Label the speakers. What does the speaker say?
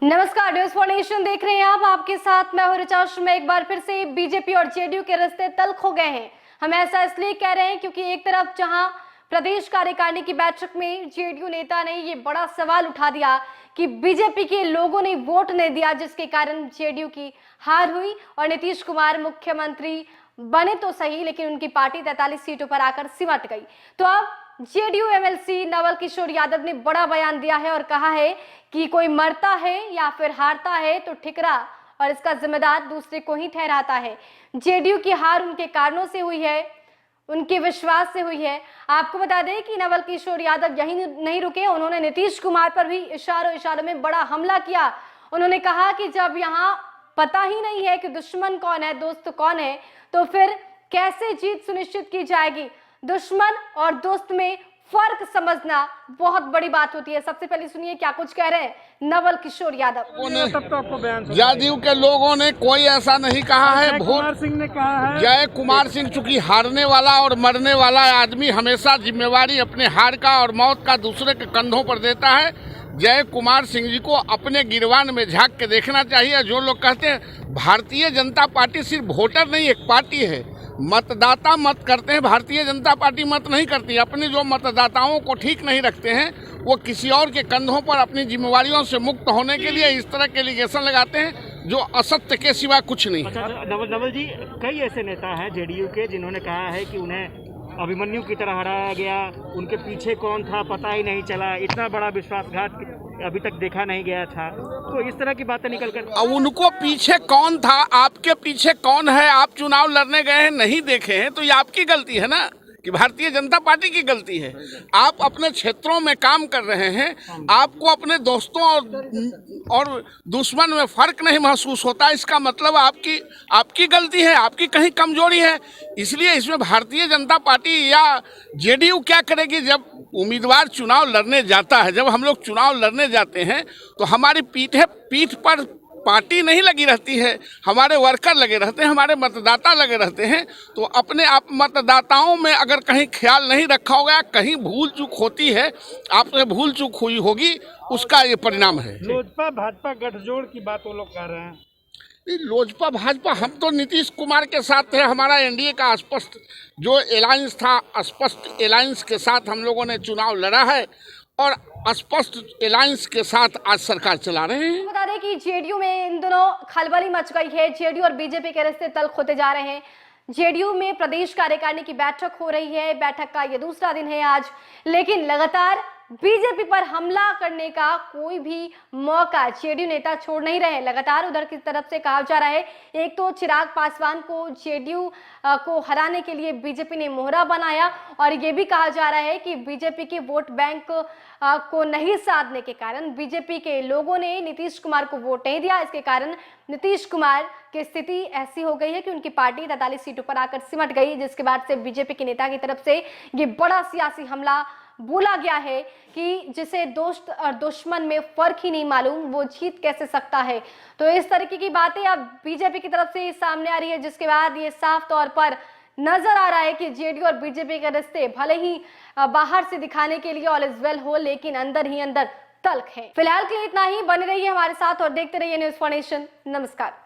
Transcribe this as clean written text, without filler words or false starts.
Speaker 1: नमस्कार, news for nation देख रहे हैं आप। आपके साथ मैं हूं ऋचा। में एक बार फिर से बीजेपी और जेडीयू के रिश्ते तल्ख हो गए हैं। हम ऐसा इसलिए कह रहे हैं क्योंकि एक तरफ जहां प्रदेश कार्यकारिणी की बैठक में जेडीयू नेता ने ये बड़ा सवाल उठा दिया कि बीजेपी के लोगों ने वोट नहीं दिया, जिसके कारण जेडीयू की हार हुई और नीतीश कुमार मुख्यमंत्री बने तो सही, लेकिन उनकी पार्टी 43 सीटों पर आकर सिमट गई। तो अब जेडीयू एमएलसी नवल किशोर यादव ने बड़ा बयान दिया है और कहा है कि कोई मरता है या फिर हारता है तो ठिकरा और इसका जिम्मेदार दूसरे को ही ठहराता है। जेडीयू की हार उनके कारणों से हुई है, उनके विश्वास से हुई है। आपको बता दें कि नवल किशोर यादव यही नहीं रुके, उन्होंने नीतीश कुमार पर भी इशारों में बड़ा हमला किया। उन्होंने कहा कि जब यहाँ पता ही नहीं है कि दुश्मन कौन है दोस्त कौन है, तो फिर कैसे जीत सुनिश्चित की जाएगी। दुश्मन और दोस्त में फर्क समझना बहुत बड़ी बात होती है। सबसे पहले सुनिए क्या कुछ कह रहे हैं नवल किशोर यादव।
Speaker 2: जदयू के लोगों ने कोई ऐसा नहीं कहा है।
Speaker 3: कुमार सिंह ने कहा है।
Speaker 2: जय कुमार सिंह चूंकि हारने वाला और मरने वाला आदमी हमेशा जिम्मेवारी अपने हार का और मौत का दूसरे के कंधों पर देता है। जय कुमार सिंह जी को अपने गिरवान में झांक के देखना चाहिए। जो लोग कहते हैं भारतीय जनता पार्टी सिर्फ वोटर नहीं एक पार्टी है, मतदाता मत करते हैं, भारतीय जनता पार्टी मत नहीं करती। अपने जो मतदाताओं को ठीक नहीं रखते हैं वो किसी और के कंधों पर अपनी जिम्मेवारियों से मुक्त होने के लिए इस तरह के एलिगेशन लगाते हैं जो असत्य के सिवा कुछ नहीं।
Speaker 3: अच्छा, नवल जी, कई ऐसे नेता हैं जेडीयू के जिन्होंने कहा है कि उन्हें अभिमन्यु की तरह हराया गया, उनके पीछे कौन था पता ही नहीं चला, इतना बड़ा विश्वासघात अभी तक देखा नहीं गया था। तो इस तरह की बातें निकल कर
Speaker 2: अब उनको पीछे कौन था, आपके पीछे कौन है, आप चुनाव लड़ने गए हैं नहीं देखे हैं तो ये आपकी गलती है ना कि भारतीय जनता पार्टी की गलती है। आप अपने क्षेत्रों में काम कर रहे हैं, आपको अपने दोस्तों और दुश्मन में फर्क नहीं महसूस होता, इसका मतलब आपकी गलती है, आपकी कहीं कमजोरी है। इसलिए इसमें भारतीय जनता पार्टी या जेडीयू क्या करेगी। जब उम्मीदवार चुनाव लड़ने जाता है, जब हम लोग चुनाव लड़ने जाते हैं तो हमारी पीठ पर पार्टी नहीं लगी रहती है, हमारे वर्कर लगे रहते हैं, हमारे मतदाता लगे रहते हैं। तो अपने आप मतदाताओं में अगर कहीं ख्याल नहीं रखा होगा, कहीं भूल चूक होती है, आपसे भूल चूक हुई होगी, उसका ये परिणाम है।
Speaker 3: लोजपा भाजपा गठजोड़ की बात वो लोग कर रहे हैं।
Speaker 2: लोजपा भाजपा, हम तो नीतीश कुमार के साथ थे। हमारा एनडीए का स्पष्ट जो अलायंस था, स्पष्ट अलायंस के साथ हम लोगों ने चुनाव लड़ा है और स्पष्ट अलायंस के साथ आज सरकार चला रहे हैं।
Speaker 1: बता दें कि जेडीयू में इन दिनों खलबली मच गई है। जेडीयू और बीजेपी के रिश्ते तल्ख होते जा रहे हैं। जेडीयू में प्रदेश कार्यकारिणी की बैठक हो रही है। बैठक का ये दूसरा दिन है आज, लेकिन लगातार बीजेपी पर हमला करने का कोई भी मौका जेडीयू नेता छोड़ नहीं रहे। लगातार उधर की तरफ से कहा जा रहा है, एक तो चिराग पासवान को जेडीयू को हराने के लिए बीजेपी ने मोहरा बनाया और ये भी कहा जा रहा है कि बीजेपी के वोट बैंक को नहीं साधने के कारण बीजेपी के लोगों ने नीतीश कुमार को वोट नहीं दिया। इसके कारण नीतीश कुमार की स्थिति ऐसी हो गई है कि उनकी पार्टी 43 सीटों पर आकर सिमट गई, जिसके बाद से बीजेपी के नेता की तरफ से ये बड़ा सियासी हमला बोला गया है कि जिसे दोस्त और दुश्मन में फर्क ही नहीं मालूम वो जीत कैसे सकता है। तो इस तरीके की बातें अब बीजेपी की तरफ से सामने आ रही है, जिसके बाद ये साफ तौर पर नजर आ रहा है कि जेडीयू और बीजेपी के रिश्ते भले ही बाहर से दिखाने के लिए ऑल इज वेल हो, लेकिन अंदर ही अंदर तल्ख है। फिलहाल के लिए इतना ही। बने रहिए हमारे साथ और देखते रहिए न्यूज़ फॉर नेशन। नमस्कार।